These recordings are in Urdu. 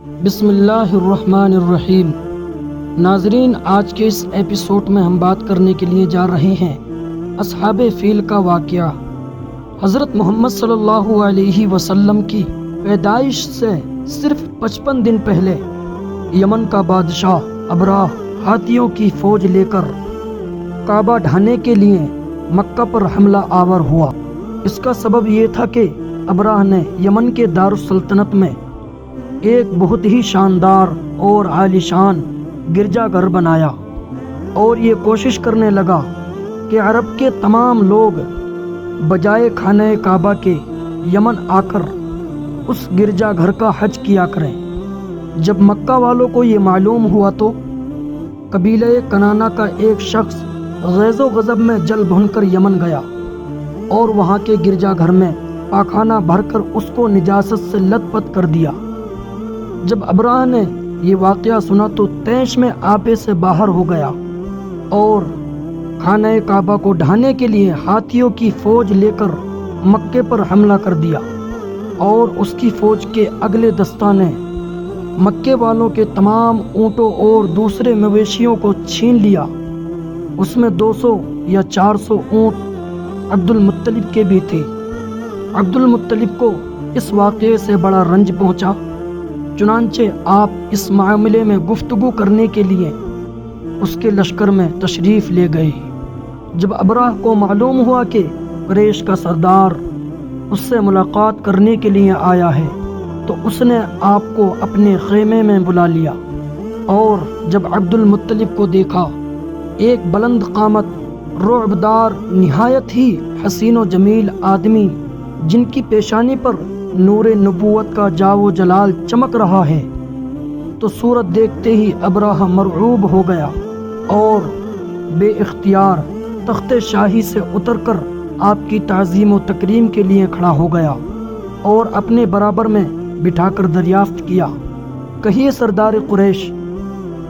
بسم اللہ الرحمن الرحیم۔ ناظرین، آج کے اس ایپیسوڈ میں ہم بات کرنے کے لیے جا رہے ہیں اصحاب فیل کا واقعہ۔ حضرت محمد صلی اللہ علیہ وسلم کی پیدائش سے صرف 55 دن پہلے یمن کا بادشاہ ابراہ ہاتھیوں کی فوج لے کر کعبہ ڈھانے کے لیے مکہ پر حملہ آور ہوا۔ اس کا سبب یہ تھا کہ ابراہ نے یمن کے دارالسلطنت میں ایک بہت ہی شاندار اور عالیشان گرجا گھر بنایا اور یہ کوشش کرنے لگا کہ عرب کے تمام لوگ بجائے خانہ کعبہ کے یمن آ کر اس گرجا گھر کا حج کیا کریں۔ جب مکہ والوں کو یہ معلوم ہوا تو قبیلہ کنانہ کا ایک شخص غیظ و غضب میں جل بھن کر یمن گیا اور وہاں کے گرجا گھر میں پاخانہ بھر کر اس کو نجاست سے لت پت کر دیا۔ جب ابراہ نے یہ واقعہ سنا تو طیش میں آپے سے باہر ہو گیا اور خانہ کعبہ کو ڈھانے کے لیے ہاتھیوں کی فوج لے کر مکے پر حملہ کر دیا، اور اس کی فوج کے اگلے دستہ نے مکے والوں کے تمام اونٹوں اور دوسرے مویشیوں کو چھین لیا۔ اس میں 200 یا 400 اونٹ عبد المطلب کے بھی تھے۔ عبد المطلب کو اس واقعے سے بڑا رنج پہنچا، چنانچہ آپ اس معاملے میں گفتگو کرنے کے لیے اس کے لشکر میں تشریف لے گئے۔ جب ابراہ کو معلوم ہوا کہ قریش کا سردار اس سے ملاقات کرنے کے لیے آیا ہے تو اس نے آپ کو اپنے خیمے میں بلا لیا، اور جب عبد المطلب کو دیکھا، ایک بلند قامت رعبدار نہایت ہی حسین و جمیل آدمی جن کی پیشانی پر نور نبوت کا جاو جلال چمک رہا ہے، تو صورت دیکھتے ہی ابراہ مرعوب ہو گیا اور بے اختیار تخت شاہی سے اتر کر آپ کی تعظیم و تکریم کے لیے کھڑا ہو گیا اور اپنے برابر میں بٹھا کر دریافت کیا، کہیے سردار قریش،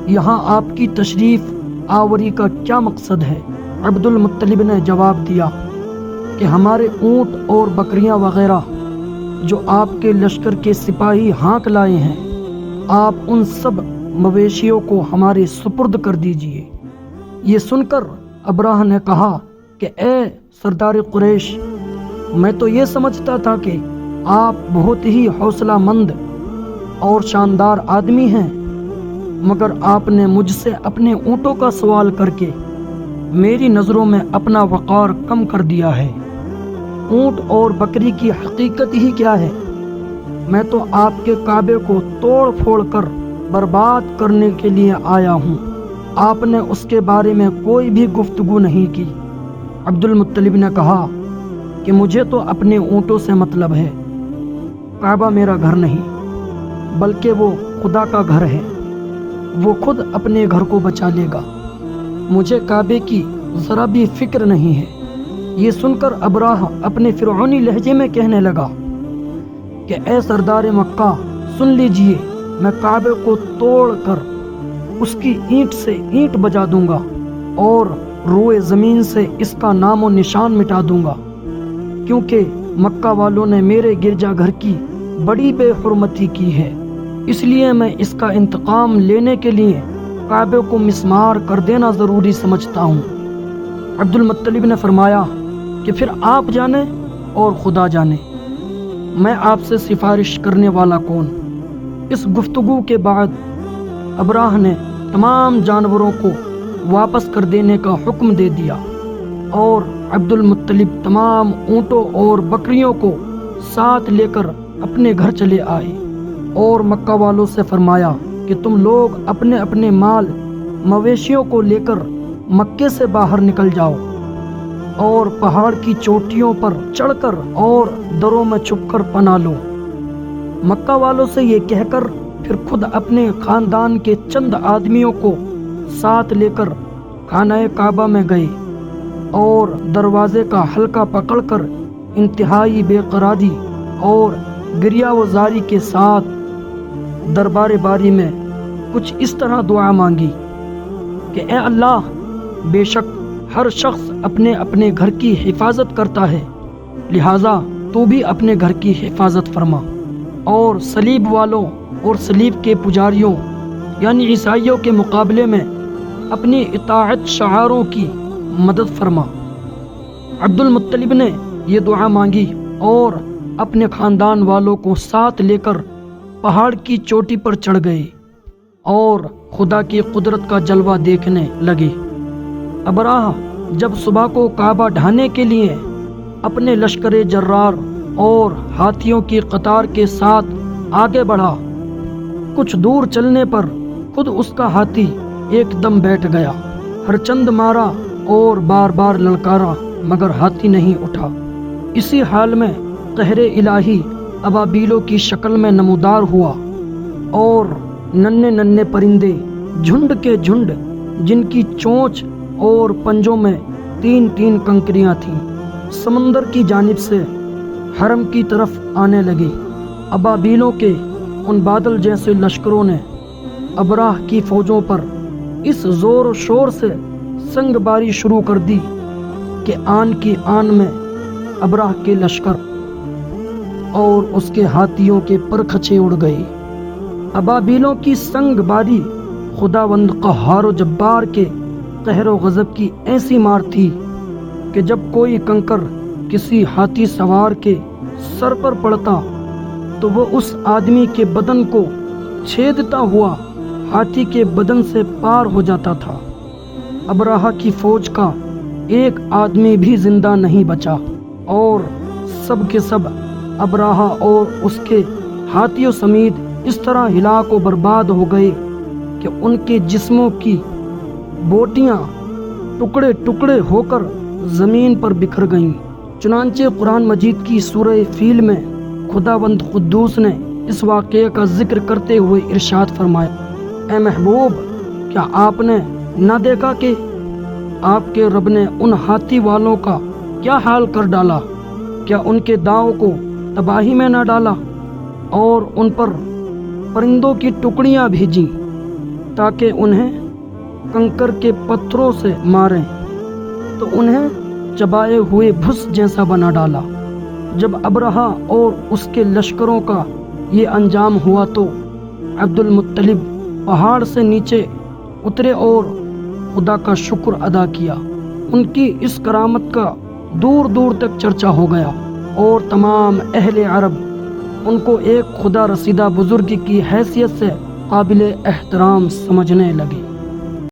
یہاں آپ کی تشریف آوری کا کیا مقصد ہے؟ عبد المطلب نے جواب دیا کہ ہمارے اونٹ اور بکریاں وغیرہ جو آپ کے لشکر کے سپاہی ہانک لائے ہیں، آپ ان سب مویشیوں کو ہمارے سپرد کر دیجئے۔ یہ سن کر ابراہ نے کہا کہ اے سردار قریش، میں تو یہ سمجھتا تھا کہ آپ بہت ہی حوصلہ مند اور شاندار آدمی ہیں، مگر آپ نے مجھ سے اپنے اونٹوں کا سوال کر کے میری نظروں میں اپنا وقار کم کر دیا ہے۔ اونٹ اور بکری کی حقیقت ہی کیا ہے؟ میں تو آپ کے کعبے کو توڑ پھوڑ کر برباد کرنے کے لیے آیا ہوں، آپ نے اس کے بارے میں کوئی بھی گفتگو نہیں کی۔ عبد المطلب نے کہا کہ مجھے تو اپنے اونٹوں سے مطلب ہے، کعبہ میرا گھر نہیں بلکہ وہ خدا کا گھر ہے، وہ خود اپنے گھر کو بچا لے گا، مجھے کعبے کی ذرا بھی فکر نہیں ہے۔ یہ سن کر ابراہ اپنے فرعونی لہجے میں کہنے لگا کہ اے سردار مکہ، سن لیجئے، میں کعبے کو توڑ کر اس کی اینٹ سے اینٹ بجا دوں گا اور روئے زمین سے اس کا نام و نشان مٹا دوں گا، کیونکہ مکہ والوں نے میرے گرجا گھر کی بڑی بے حرمتی کی ہے، اس لیے میں اس کا انتقام لینے کے لیے کعبے کو مسمار کر دینا ضروری سمجھتا ہوں۔ عبد المطلب نے فرمایا کہ پھر آپ جانیں اور خدا جانے، میں آپ سے سفارش کرنے والا کون؟ اس گفتگو کے بعد ابراہ نے تمام جانوروں کو واپس کر دینے کا حکم دے دیا، اور عبد المطلب تمام اونٹوں اور بکریوں کو ساتھ لے کر اپنے گھر چلے آئے، اور مکہ والوں سے فرمایا کہ تم لوگ اپنے اپنے مال مویشیوں کو لے کر مکے سے باہر نکل جاؤ، اور پہاڑ کی چوٹیوں پر چڑھ کر اور دروں میں چھپ کر پناہ لو۔ مکہ والوں سے یہ کہہ کر پھر خود اپنے خاندان کے چند آدمیوں کو ساتھ لے کر خانہ کعبہ میں گئے، اور دروازے کا حلقہ پکڑ کر انتہائی بے قراری اور گریہ و زاری کے ساتھ دربار باری میں کچھ اس طرح دعا مانگی کہ اے اللہ، بے شک ہر شخص اپنے اپنے گھر کی حفاظت کرتا ہے، لہٰذا تو بھی اپنے گھر کی حفاظت فرما، اور صلیب والوں اور صلیب کے پجاریوں یعنی عیسائیوں کے مقابلے میں اپنی اطاعت شعاروں کی مدد فرما۔ عبد المطلب نے یہ دعا مانگی اور اپنے خاندان والوں کو ساتھ لے کر پہاڑ کی چوٹی پر چڑھ گئے اور خدا کی قدرت کا جلوہ دیکھنے لگے۔ ابراہ جب صبح کو کعبہ ڈھانے کے لیے اپنے لشکر جرار اور ہاتھیوں کی قطار کے ساتھ آگے بڑھا، کچھ دور چلنے پر خود اس کا ہاتھی ایک دم بیٹھ گیا۔ ہر چند مارا اور بار بار للکارا مگر ہاتھی نہیں اٹھا۔ اسی حال میں قہر الہی ابابیلوں کی شکل میں نمودار ہوا اور ننھے ننھے پرندے جھنڈ کے جھنڈ جن کی چونچ اور پنجوں میں 3 کنکریاں تھیں سمندر کی جانب سے حرم کی طرف آنے لگے۔ ابابیلوں کے ان بادل جیسے لشکروں نے ابراہ کی فوجوں پر اس زور و شور سے سنگ باری شروع کر دی کہ آن کی آن میں ابراہ کے لشکر اور اس کے ہاتھیوں کے پرکھچے اڑ گئے۔ ابابیلوں کی سنگ باری خداوند قہار و جبار کے قہر و غضب کی ایسی مار تھی کہ جب کوئی کنکر کسی ہاتھی سوار کے سر پر پڑتا تو وہ اس آدمی کے بدن کو چھیدتا ہوا ہاتھی کے بدن سے پار ہو جاتا تھا۔ ابراہ کی فوج کا ایک آدمی بھی زندہ نہیں بچا اور سب کے سب ابراہ اور اس کے ہاتھیوں سمیت اس طرح ہلاک و برباد ہو گئے کہ ان کے جسموں کی بوٹیاں ٹکڑے ٹکڑے ہو کر زمین پر بکھر گئیں۔ چنانچہ قرآن مجید کی سورہ فیل میں خداوند قدوس نے اس واقعے کا ذکر کرتے ہوئے ارشاد فرمایا، اے محبوب، کیا آپ نے نہ دیکھا کہ آپ کے رب نے ان ہاتھی والوں کا کیا حال کر ڈالا؟ کیا ان کے داؤں کو تباہی میں نہ ڈالا اور ان پر پرندوں کی ٹکڑیاں بھیجیں تاکہ انہیں کنکر کے پتھروں سے ماریں تو انہیں چبائے ہوئے بھس جیسا بنا ڈالا۔ جب ابراہ اور اس کے لشکروں کا یہ انجام ہوا تو عبد المطلب پہاڑ سے نیچے اترے اور خدا کا شکر ادا کیا۔ ان کی اس کرامت کا دور دور تک چرچا ہو گیا اور تمام اہل عرب ان کو ایک خدا رسیدہ بزرگ کی حیثیت سے قابل احترام سمجھنے لگے۔